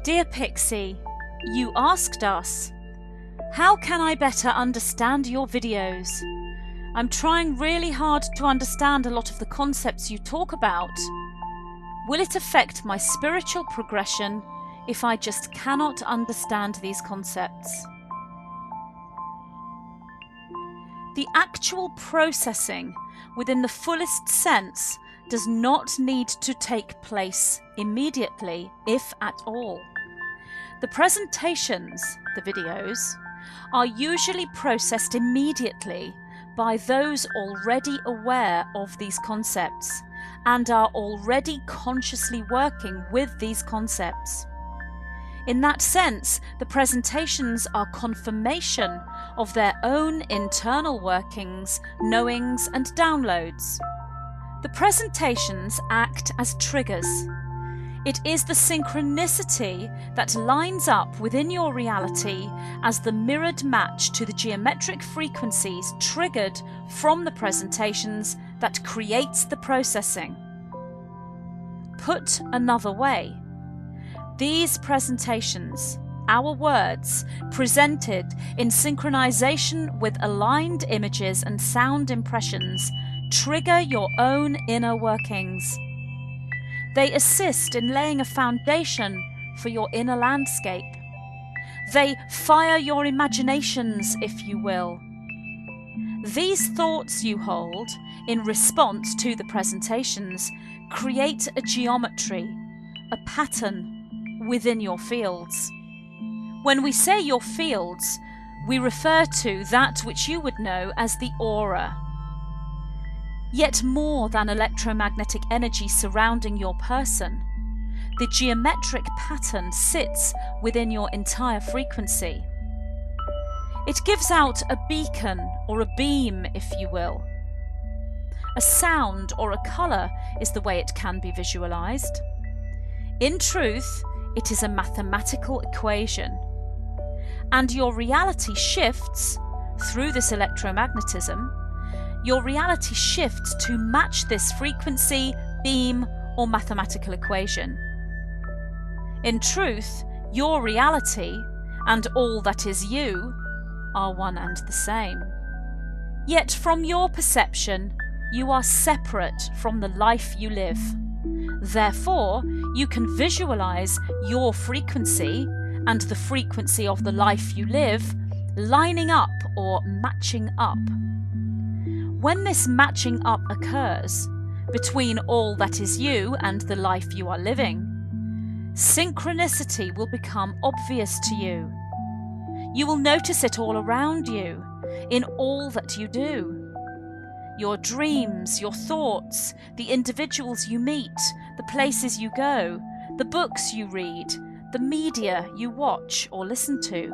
Dear Pixie, you asked us, how can I better understand your videos? I'm trying really hard to understand a lot of the concepts you talk about. Will it affect my spiritual progression if I just cannot understand these concepts? The actual processing within the fullest sense does not need to take place immediately, if at all. The presentations, the videos, are usually processed immediately by those already aware of these concepts and are already consciously working with these concepts. In that sense, the presentations are confirmation of their own internal workings, knowings, and downloads. The presentations act as triggers. It is the synchronicity that lines up within your reality as the mirrored match to the geometric frequencies triggered from the presentations that creates the processing. Put another way, these presentations, our words, presented in synchronization with aligned images and sound impressions, trigger your own inner workings. They assist in laying a foundation for your inner landscape. They fire your imaginations, if you will. These thoughts you hold in response to the presentations create a geometry, a pattern within your fields. When we say your fields, we refer to that which you would know as the aura. Yet more than electromagnetic energy surrounding your person, the geometric pattern sits within your entire frequency. It gives out a beacon or a beam, if you will. A sound or a colour is the way it can be visualized. In truth, it is a mathematical equation. And your reality shifts through this electromagnetism. Your reality shifts to match this frequency, beam, or mathematical equation. In truth, your reality and all that is you are one and the same. Yet from your perception, you are separate from the life you live. Therefore, you can visualize your frequency and the frequency of the life you live lining up or matching up. When this matching up occurs between all that is you and the life you are living, synchronicity will become obvious to you. You will notice it all around you, in all that you do. Your dreams, your thoughts, the individuals you meet, the places you go, the books you read, the media you watch or listen to.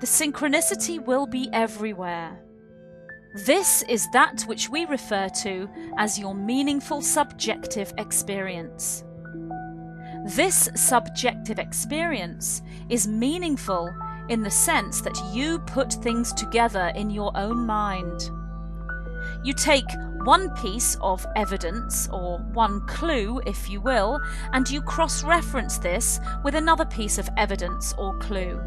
The synchronicity will be everywhere. This is that which we refer to as your meaningful subjective experience. This subjective experience is meaningful in the sense that you put things together in your own mind. You take one piece of evidence, or one clue, if you will, and you cross-reference this with another piece of evidence or clue,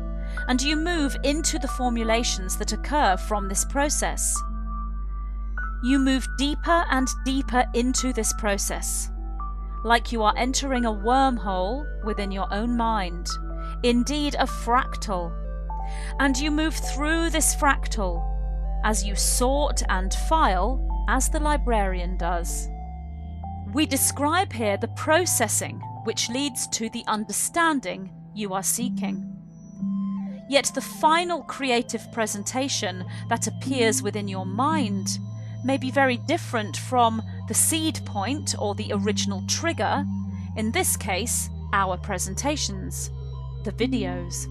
and you move into the formulations that occur from this process. You move deeper and deeper into this process, like you are entering a wormhole within your own mind, indeed a fractal, and you move through this fractal as you sort and file as the librarian does. We describe here the processing which leads to the understanding you are seeking. Yet the final creative presentation that appears within your mind may be very different from the seed point or the original trigger, in this case, our presentations, the videos.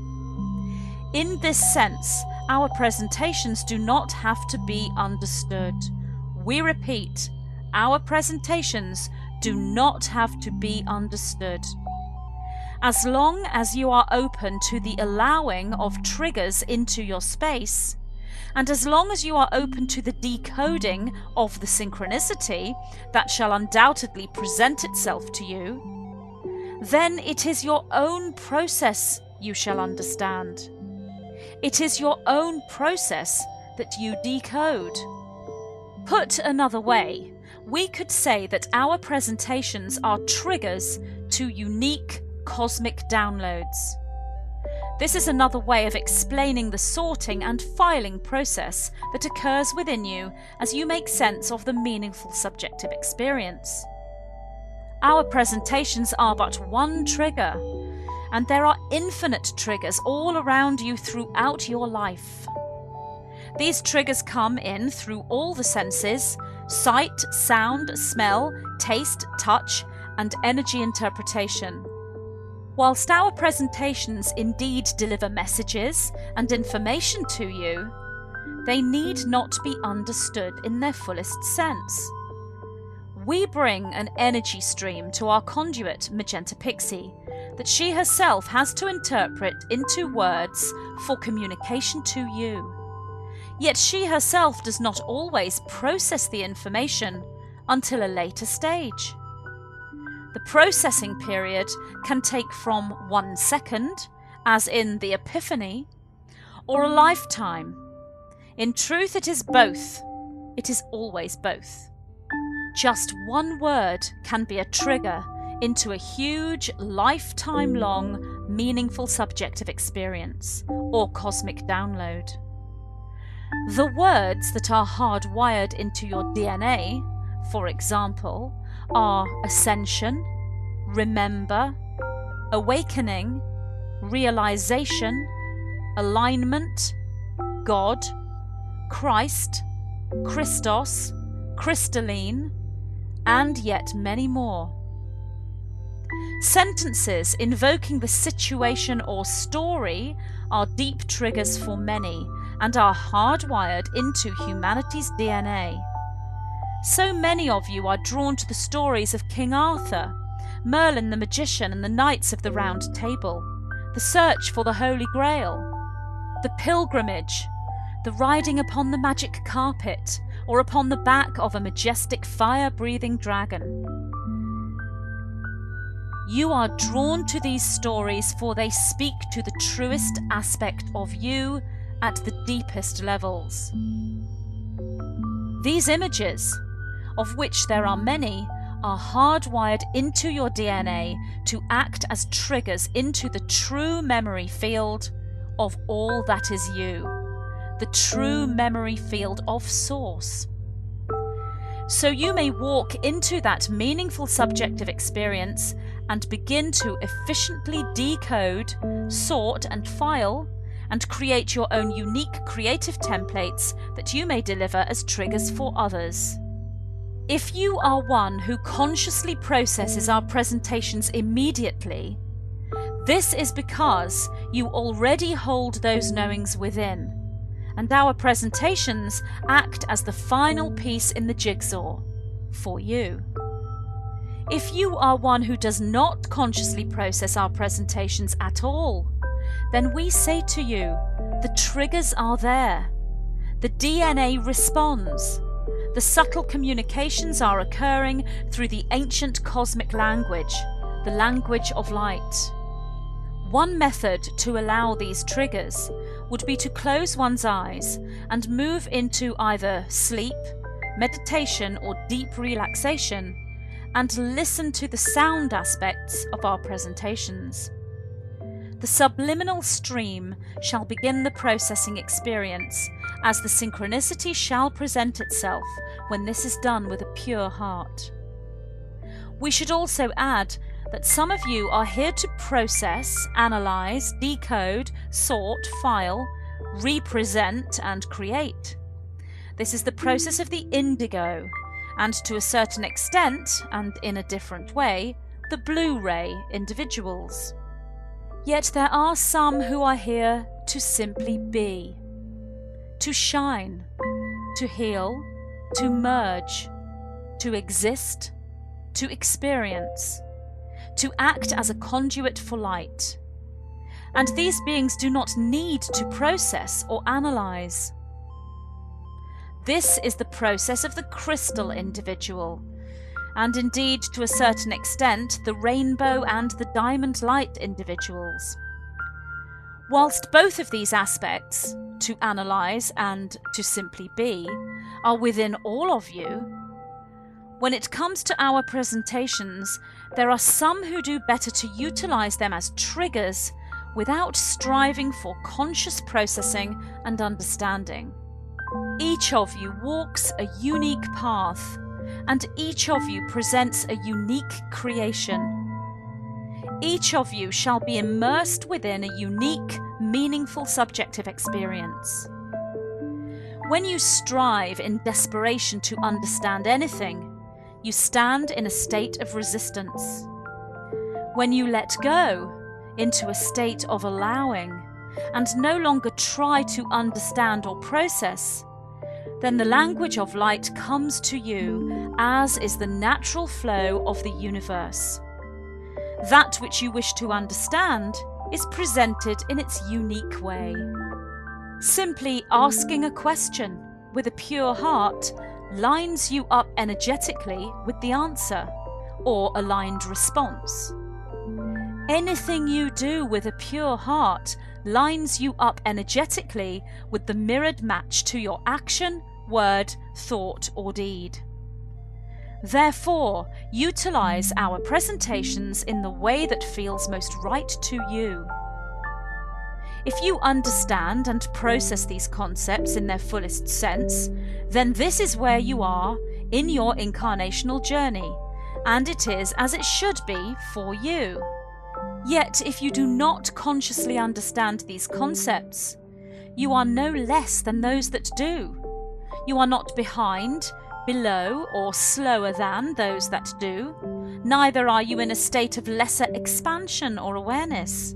In this sense, our presentations do not have to be understood. We repeat, our presentations do not have to be understood. As long as you are open to the allowing of triggers into your space, and as long as you are open to the decoding of the synchronicity that shall undoubtedly present itself to you, then it is your own process you shall understand. It is your own process that you decode. Put another way, we could say that our presentations are triggers to unique cosmic downloads. This is another way of explaining the sorting and filing process that occurs within you as you make sense of the meaningful subjective experience. Our presentations are but one trigger, and there are infinite triggers all around you throughout your life. These triggers come in through all the senses: sight, sound, smell, taste, touch, and energy interpretation. Whilst our presentations indeed deliver messages and information to you, they need not be understood in their fullest sense. We bring an energy stream to our conduit, Magenta Pixie, that she herself has to interpret into words for communication to you. Yet she herself does not always process the information until a later stage. The processing period can take from 1 second, as in the epiphany, or a lifetime. In truth, it is both. It is always both. Just one word can be a trigger into a huge, lifetime-long, meaningful subjective experience, or cosmic download. The words that are hardwired into your DNA, for example, are ascension, remember, awakening, realization, alignment, God, Christ, Christos, crystalline, and yet many more. Sentences invoking the situation or story are deep triggers for many and are hardwired into humanity's DNA. So many of you are drawn to the stories of King Arthur, Merlin the magician and the Knights of the Round Table, the search for the Holy Grail, the pilgrimage, the riding upon the magic carpet, or upon the back of a majestic fire-breathing dragon. You are drawn to these stories for they speak to the truest aspect of you at the deepest levels. These images, of which there are many, are hardwired into your DNA to act as triggers into the true memory field of all that is you, the true memory field of Source. So you may walk into that meaningful subjective experience and begin to efficiently decode, sort and file, and create your own unique creative templates that you may deliver as triggers for others. If you are one who consciously processes our presentations immediately, this is because you already hold those knowings within, and our presentations act as the final piece in the jigsaw for you. If you are one who does not consciously process our presentations at all, then we say to you, the triggers are there. The DNA responds. The subtle communications are occurring through the ancient cosmic language, the language of light. One method to allow these triggers would be to close one's eyes and move into either sleep, meditation, or deep relaxation, and listen to the sound aspects of our presentations. The subliminal stream shall begin the processing experience, as the synchronicity shall present itself when this is done with a pure heart. We should also add that some of you are here to process, analyze, decode, sort, file, represent, and create. This is the process of the indigo, and to a certain extent, and in a different way, the Blu-ray individuals. Yet there are some who are here to simply be, to shine, to heal, to merge, to exist, to experience, to act as a conduit for light. And these beings do not need to process or analyze. This is the process of the crystal individual, and indeed to a certain extent the rainbow and the diamond light individuals. Whilst both of these aspects, to analyse and to simply be, are within all of you, when it comes to our presentations, there are some who do better to utilise them as triggers without striving for conscious processing and understanding. Each of you walks a unique path, and each of you presents a unique creation. Each of you shall be immersed within a unique, meaningful subjective experience. When you strive in desperation to understand anything, you stand in a state of resistance. When you let go into a state of allowing and no longer try to understand or process, then the language of light comes to you as is the natural flow of the universe. That which you wish to understand is presented in its unique way. Simply asking a question with a pure heart lines you up energetically with the answer or aligned response. Anything you do with a pure heart lines you up energetically with the mirrored match to your action, word, thought, or deed. Therefore, utilize our presentations in the way that feels most right to you. If you understand and process these concepts in their fullest sense, then this is where you are in your incarnational journey, and it is as it should be for you. Yet, if you do not consciously understand these concepts, you are no less than those that do. You are not behind, below, or slower than those that do. Neither are you in a state of lesser expansion or awareness.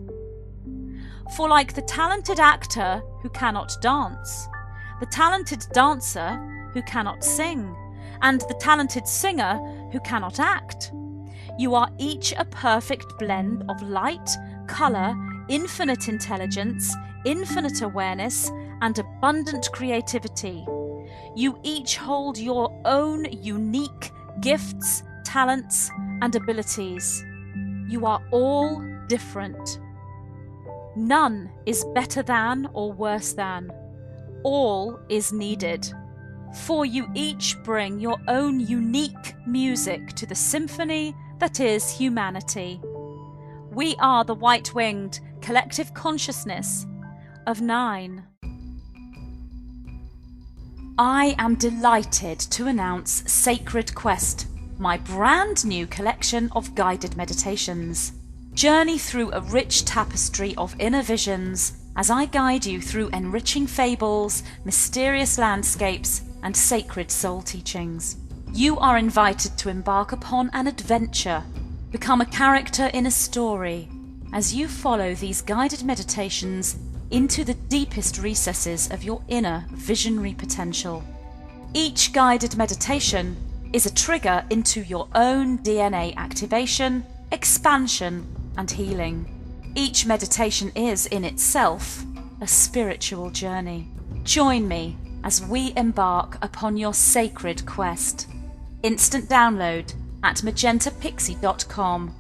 For like the talented actor who cannot dance, the talented dancer who cannot sing, and the talented singer who cannot act, you are each a perfect blend of light, colour, infinite intelligence, infinite awareness, and abundant creativity. You each hold your own unique gifts, talents, and abilities. You are all different. None is better than or worse than. All is needed. For you each bring your own unique music to the symphony that is humanity. We are the white-winged collective consciousness of 9. I am delighted to announce Sacred Quest, my brand new collection of guided meditations. Journey through a rich tapestry of inner visions as I guide you through enriching fables, mysterious landscapes, and sacred soul teachings. You are invited to embark upon an adventure, become a character in a story, as you follow these guided meditations into the deepest recesses of your inner visionary potential. Each guided meditation is a trigger into your own DNA activation, expansion, and healing. Each meditation is, in itself, a spiritual journey. Join me as we embark upon your sacred quest. Instant download at magentapixie.com.